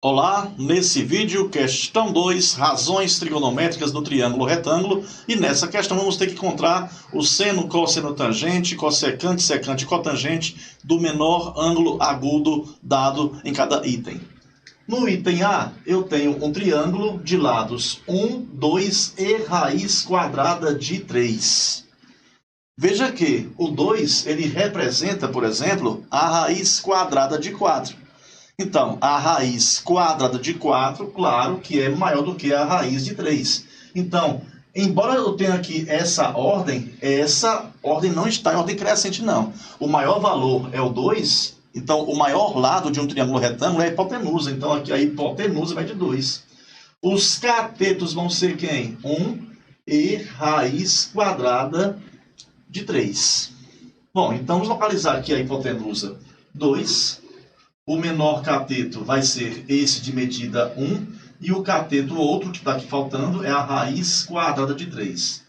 Olá, nesse vídeo, questão 2, razões trigonométricas do triângulo retângulo, e nessa questão vamos ter que encontrar o seno, cosseno, tangente, cossecante, secante e cotangente do menor ângulo agudo dado em cada item. No item A, eu tenho um triângulo de lados 1, 2 e raiz quadrada de 3. Veja que o 2 ele representa, por exemplo, a raiz quadrada de 4. Então, a raiz quadrada de 4, claro que é maior do que a raiz de 3. Então, embora eu tenha aqui essa ordem não está em ordem crescente, não. O maior valor é o 2, então o maior lado de um triângulo retângulo é a hipotenusa. Então, aqui a hipotenusa vai de 2. Os catetos vão ser quem? 1 e raiz quadrada de 3. Bom, então vamos localizar aqui a hipotenusa 2. O menor cateto vai ser esse de medida 1, e o cateto outro, que está aqui faltando, é a raiz quadrada de 3.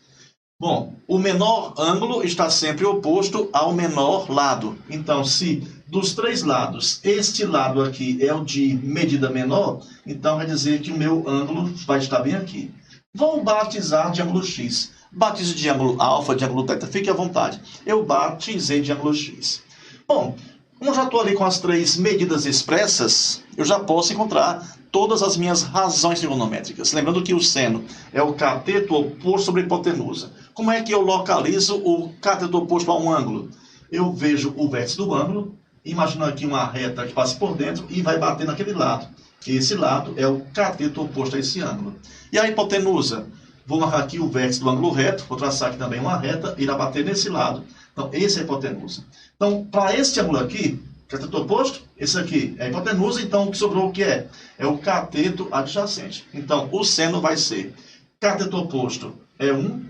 Bom, o menor ângulo está sempre oposto ao menor lado. Então, se dos três lados, este lado aqui é o de medida menor, então vai dizer que o meu ângulo vai estar bem aqui. Vou batizar de ângulo X. Batize de ângulo alfa, de ângulo teta, fique à vontade. Eu batizei de ângulo X. Bom, como eu já estou ali com as três medidas expressas, eu já posso encontrar todas as minhas razões trigonométricas. Lembrando que o seno é o cateto oposto sobre a hipotenusa. Como é que eu localizo o cateto oposto a um ângulo? Eu vejo o vértice do ângulo, imagino aqui uma reta que passa por dentro e vai bater naquele lado. Esse lado é o cateto oposto a esse ângulo. E a hipotenusa? Vou marcar aqui o vértice do ângulo reto, vou traçar aqui também uma reta, irá bater nesse lado. Então, esse é a hipotenusa. Então, para este ângulo aqui, cateto oposto, esse aqui é a hipotenusa, então o que sobrou o que é? É o cateto adjacente. Então, o seno vai ser cateto oposto é 1,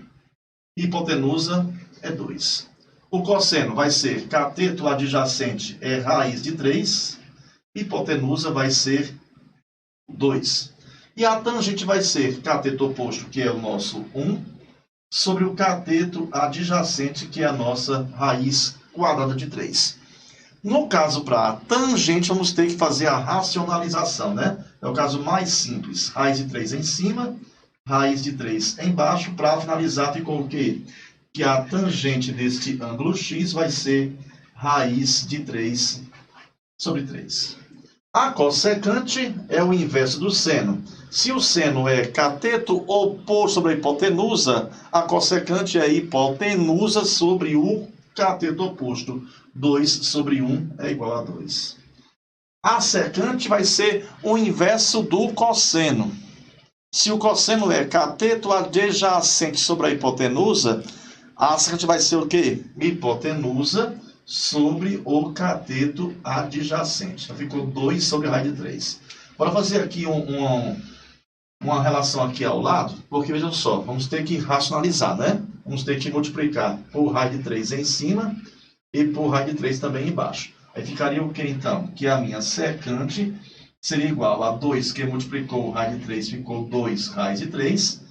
hipotenusa é 2. O cosseno vai ser cateto adjacente é raiz de 3, hipotenusa vai ser 2. E a tangente vai ser cateto oposto, que é o nosso 1, sobre o cateto adjacente, que é a nossa raiz quadrada de 3. No caso para a tangente, vamos ter que fazer a racionalização, né? É o caso mais simples. Raiz de 3 em cima, raiz de 3 embaixo. Para finalizar, ficou o quê? Que a tangente deste ângulo X vai ser raiz de 3 sobre 3. A cossecante é o inverso do seno. Se o seno é cateto oposto sobre a hipotenusa, a cossecante é a hipotenusa sobre o cateto oposto. 2 sobre 1 é igual a 2. A secante vai ser o inverso do cosseno. Se o cosseno é cateto adjacente sobre a hipotenusa, a secante vai ser o quê? Hipotenusa sobre o cateto adjacente. Então, ficou 2 sobre a raiz de 3. Bora fazer aqui uma relação aqui ao lado, porque vejam só, vamos ter que racionalizar, né? Vamos ter que multiplicar por raiz de 3 em cima e por raiz de 3 também embaixo. Aí ficaria o que então? Que a minha secante seria igual a 2 que multiplicou raiz de 3, ficou 2 raiz de 3.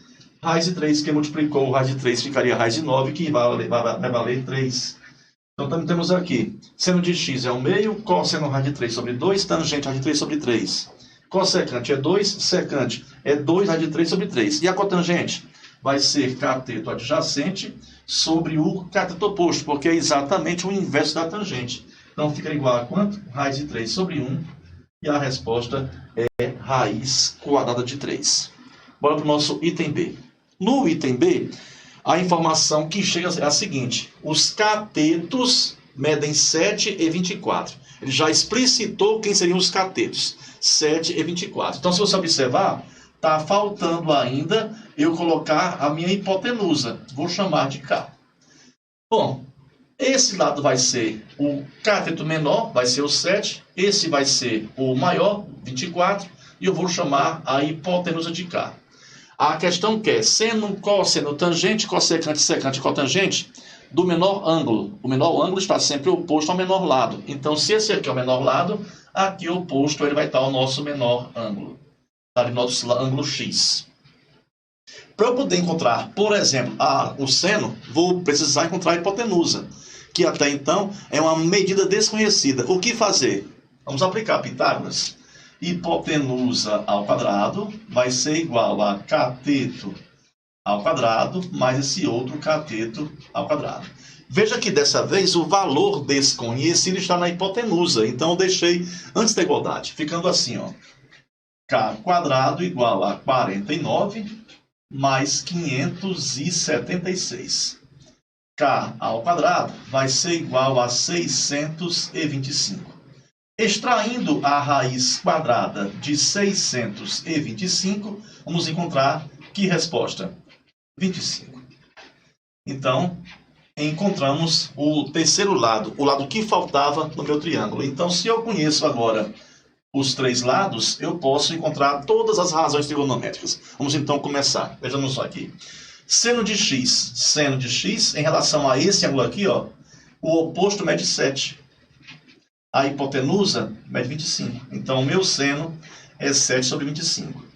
Raiz de 3 que multiplicou raiz de 3 ficaria raiz de 9, que vai valer 3. Então, também temos aqui, seno de x é 1/2, cosseno raiz de 3 sobre 2, tangente raiz de 3 sobre 3. Cossecante é 2, secante é 2 raiz de 3 sobre 3. E a cotangente? Vai ser cateto adjacente sobre o cateto oposto, porque é exatamente o inverso da tangente. Então, fica igual a quanto? Raiz de 3 sobre 1. E a resposta é raiz quadrada de 3. Bora para o nosso item B. No item B, a informação que chega é a seguinte: os catetos medem 7 e 24. Ele já explicitou quem seriam os catetos, 7 e 24. Então, se você observar, está faltando ainda eu colocar a minha hipotenusa. Vou chamar de K. Bom, esse lado vai ser o cateto menor, vai ser o 7. Esse vai ser o maior, 24. E eu vou chamar a hipotenusa de K. A questão que é seno, cosseno, tangente, cossecante, secante e cotangente do menor ângulo. O menor ângulo está sempre oposto ao menor lado. Então, se esse aqui é o menor lado, aqui oposto ele vai estar o nosso menor ângulo. Está ali o nosso ângulo X. Para eu poder encontrar, por exemplo, o seno, vou precisar encontrar a hipotenusa, que até então é uma medida desconhecida. O que fazer? Vamos aplicar Pitágoras. hipotenusa ao quadrado vai ser igual a cateto ao quadrado mais esse outro cateto ao quadrado. Veja que dessa vez o valor desconhecido está na hipotenusa. Então eu deixei antes da igualdade, ficando assim, ó. K quadrado igual a 49 mais 576. K ao quadrado vai ser igual a 625. Extraindo a raiz quadrada de 625, vamos encontrar que resposta? 25. Então, encontramos o terceiro lado, o lado que faltava no meu triângulo. Então, se eu conheço agora os três lados, eu posso encontrar todas as razões trigonométricas. Vamos então começar. Vejamos só aqui. Seno de x em relação a esse ângulo aqui, ó, o oposto mede 7. A hipotenusa mede 25. Então, o meu seno é 7 sobre 25.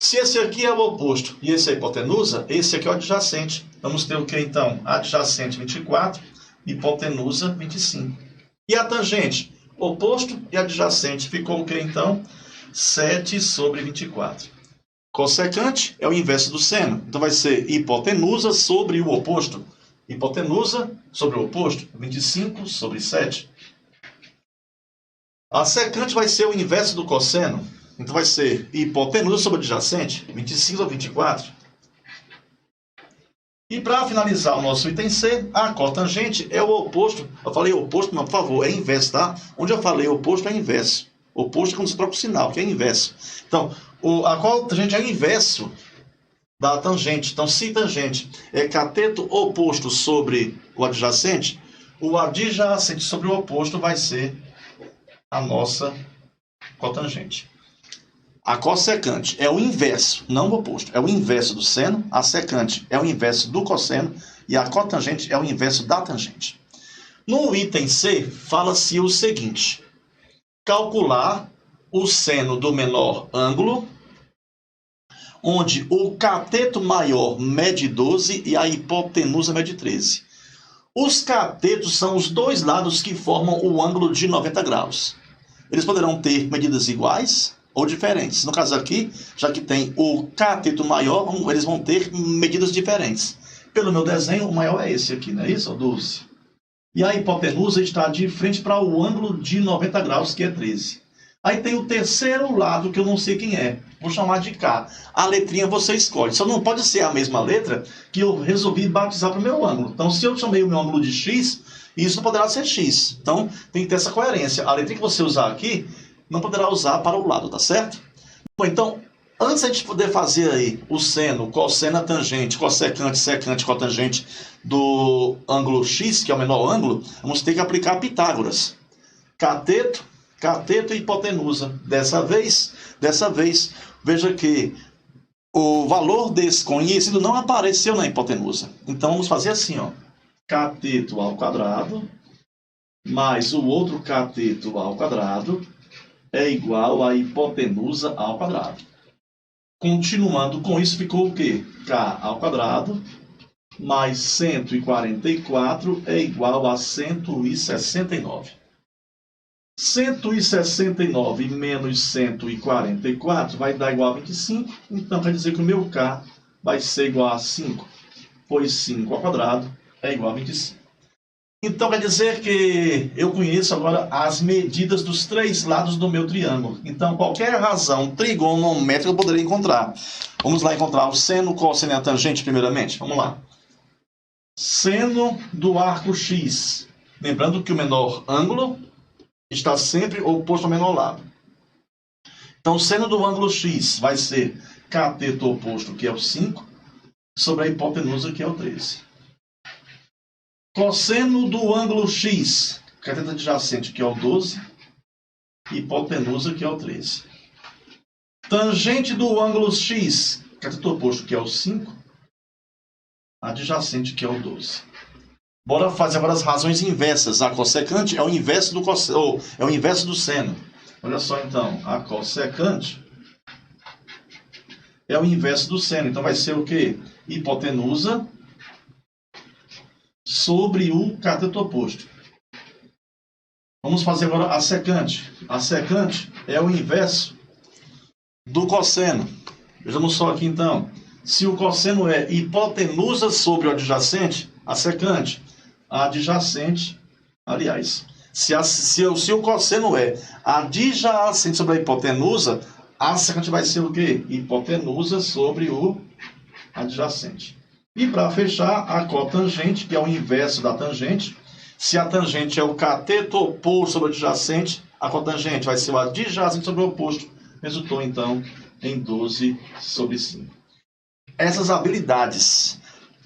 Se esse aqui é o oposto e esse é a hipotenusa, esse aqui é o adjacente. Vamos ter o que então? Adjacente 24, hipotenusa 25. E a tangente? Oposto e adjacente. Ficou o que então? 7 sobre 24. Cossecante é o inverso do seno. Então vai ser hipotenusa sobre o oposto. Hipotenusa sobre o oposto, 25 sobre 7. A secante vai ser o inverso do cosseno. Então vai ser hipotenusa sobre adjacente, 25 sobre 24. E para finalizar o nosso item C, a cotangente é o oposto. Eu falei oposto, não, por favor, é inverso, tá? Onde eu falei oposto é inverso. Oposto é quando você troca o sinal, que é inverso. Então, a cotangente é o inverso da tangente. Então, se tangente é cateto oposto sobre o adjacente sobre o oposto vai ser a nossa cotangente. A cossecante é o inverso, não o oposto. É o inverso do seno. A secante é o inverso do cosseno. E a cotangente é o inverso da tangente. No item C, fala-se o seguinte. Calcular o seno do menor ângulo, onde o cateto maior mede 12 e a hipotenusa mede 13. Os catetos são os dois lados que formam o ângulo de 90 graus. Eles poderão ter medidas iguais ou diferentes. No caso aqui, já que tem o cateto maior, eles vão ter medidas diferentes. Pelo meu desenho, o maior é esse aqui, não é isso? 12. E a hipotenusa está de frente para o ângulo de 90 graus, que é 13. Aí tem o terceiro lado, que eu não sei quem é. Vou chamar de K. A letrinha você escolhe. Só não pode ser a mesma letra que eu resolvi batizar para o meu ângulo. Então, se eu chamei o meu ângulo de X, isso não poderá ser X. Então, tem que ter essa coerência. A letrinha que você usar aqui, não poderá usar para o lado, tá certo? Bom, então, antes de a gente poder fazer aí o seno, cosseno, a tangente, cossecante, secante, cotangente do ângulo X, que é o menor ângulo, vamos ter que aplicar Pitágoras. Cateto e hipotenusa. Dessa vez, veja que o valor desconhecido não apareceu na hipotenusa. Então, vamos fazer assim, ó. Cateto ao quadrado mais o outro cateto ao quadrado é igual a hipotenusa ao quadrado. Continuando com isso, ficou o quê? K ao quadrado mais 144 é igual a 169. 169 menos 144 vai dar igual a 25. Então, quer dizer que o meu K vai ser igual a 5, pois 5 ao quadrado é igual a 25. Então, quer dizer que eu conheço agora as medidas dos três lados do meu triângulo. Então, qualquer razão trigonométrica eu poderia encontrar. Vamos lá encontrar o seno, cosseno e a tangente primeiramente. Vamos lá. Seno do arco X. Lembrando que o menor ângulo está sempre oposto ao menor lado. Então, o seno do ângulo X vai ser cateto oposto, que é o 5, sobre a hipotenusa, que é o 13. Cosseno do ângulo X, cateto adjacente, que é o 12, hipotenusa, que é o 13. Tangente do ângulo X, cateto oposto, que é o 5, adjacente, que é o 12. Bora fazer agora as razões inversas. A cossecante é o inverso do é o inverso do seno. Olha só então, a cossecante é o inverso do seno. Então vai ser o quê? Hipotenusa sobre o cateto oposto. Vamos fazer agora a secante. A secante é o inverso do cosseno. Vejamos só aqui então. Se o cosseno é hipotenusa sobre o adjacente, a secante, a adjacente, aliás, se o cosseno é adjacente sobre a hipotenusa, a secante vai ser o quê? Hipotenusa sobre o adjacente. E para fechar, a cotangente, que é o inverso da tangente. Se a tangente é o cateto oposto sobre o adjacente, a cotangente vai ser o adjacente sobre o oposto. Resultou, então, em 12 sobre 5. Essas habilidades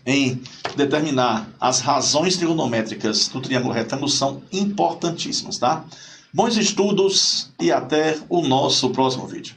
em determinar as razões trigonométricas do triângulo retângulo são importantíssimas, tá? Bons estudos e até o nosso próximo vídeo.